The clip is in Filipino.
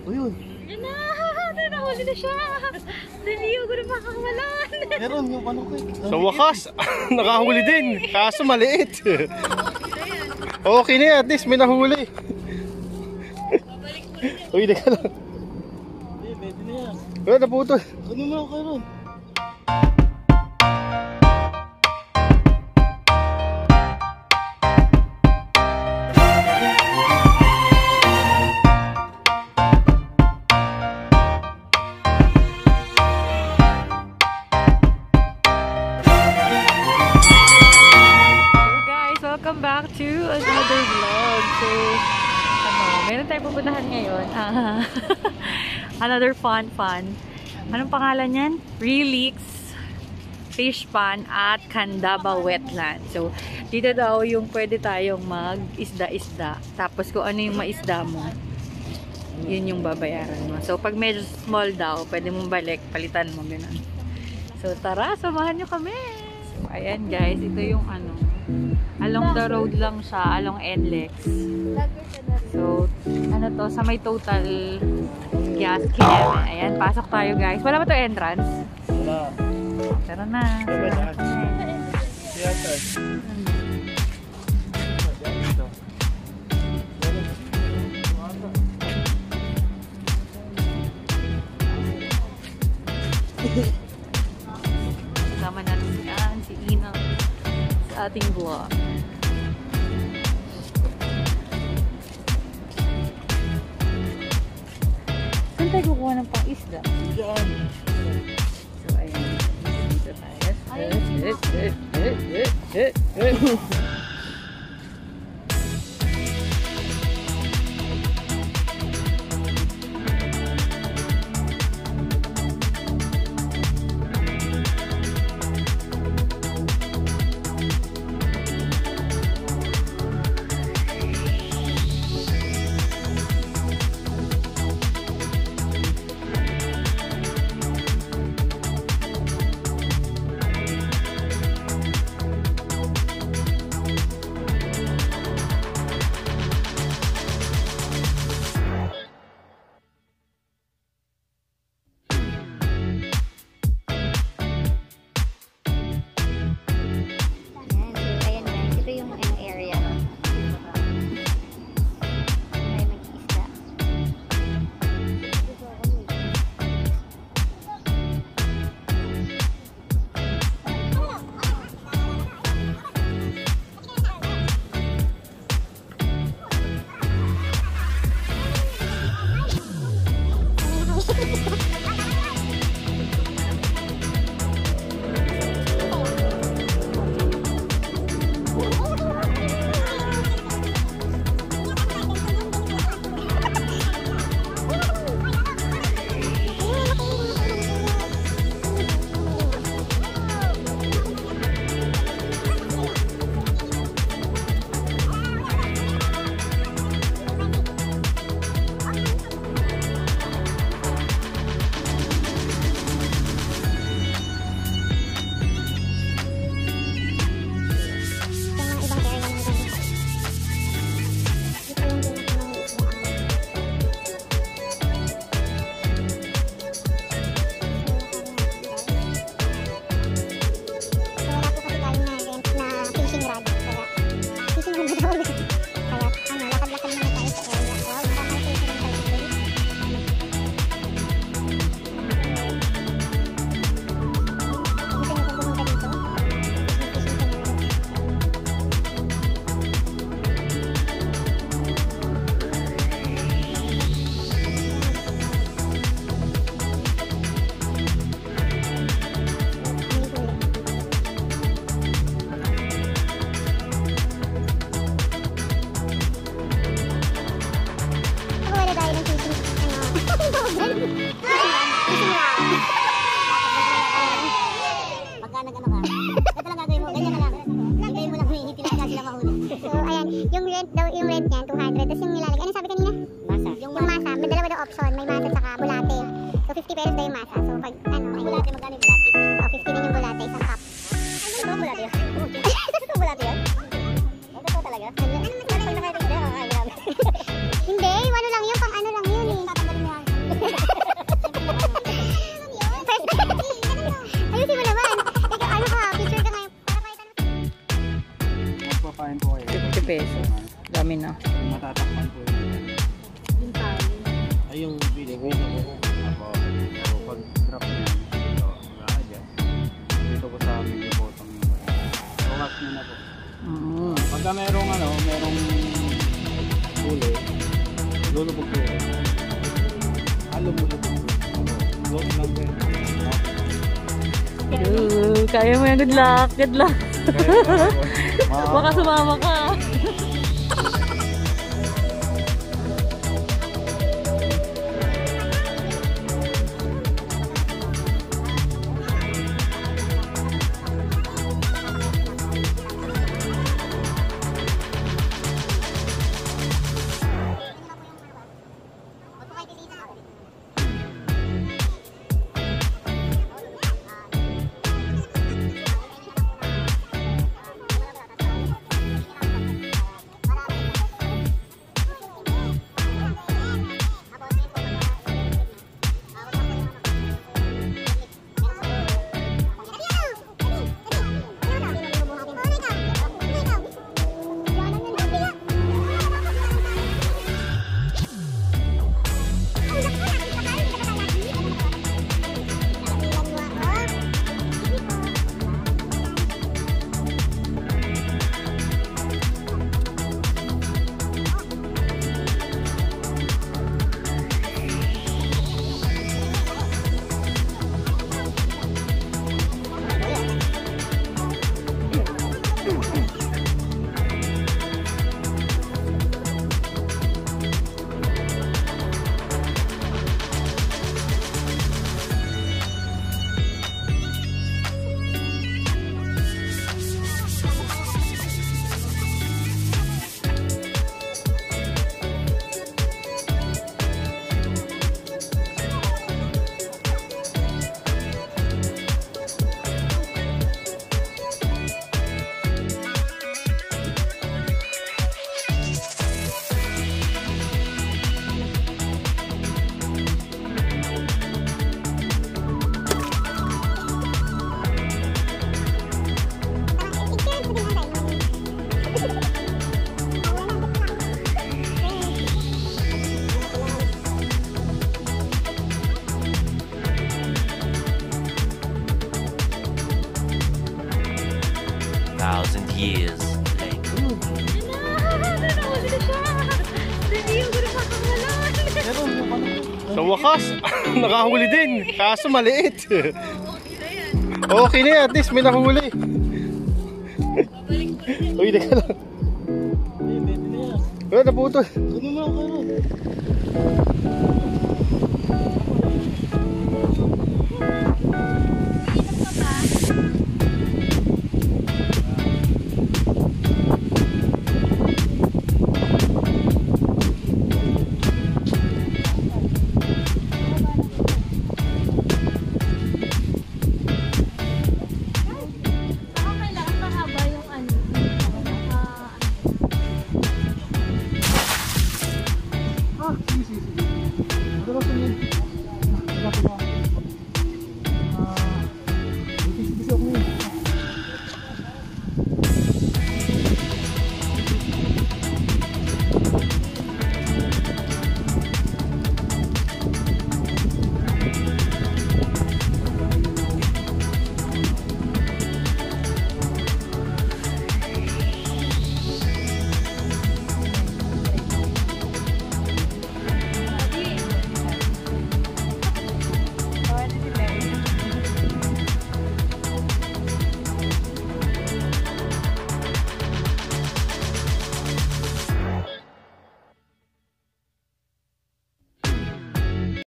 O yun. Yan na! Nahuli na siya! Dali, huwag ko na makakawalan! Meron yung ano ko eh. Sa wakas, nakahuli din. Kaso maliit. Okay na yan, at least may nahuli. Uy, naka lang. Hindi, pwede na yan. Wala, naputol. Ano mo ako ron? Welcome back to another vlog. So, meron tayong pupuntahan ngayon. Another fun. Anong pangalan yan? Relix Fish Pond at Candaba Wetland. So, dito daw yung pwede tayong mag-isda-isda. Tapos kung ano yung maisda mo, yun yung babayaran mo. So, pag medyo small daw, pwede mong balik, palitan mo, gano'n. So, tara, samahan nyo kami! So, ayan guys, ito yung ano, along the road lang siya, along NLEX. So, ano to, sa may total gas kaya. Ayan, pasok tayo guys. Wala ba to entrance? Wala. Tara na. Kasama natin si Ina sa ating vlog. Saan tayo kukuha ng pang-isda? Diyan. So, ayan. Dito tayo. Yung rent niyan, 200. Tapos yung nilalagay, ano sabi kanina? Masa. Yung masa, may dalawa na option. May masa tsaka bulate. So 50 pesos daw yung masa. So pag ano, ay bulate, magkano yung bulate? O 50 din yung bulate, isang cup. Ano ba bulate yun? Ito bulate yun? Ito talaga? Ano naman pag nakita ko? Hindi, ano lang yun, pang ano lang yun eh. Kaya mo yan, good luck, good luck. Baka sumama ka. Years later. Sa wakas, nakahuli din. Kaso maliit. Okay na yan, at least may nahuli. Uy, teka lang. Pwede na yan. Wala, naputol. Ano na, kayo.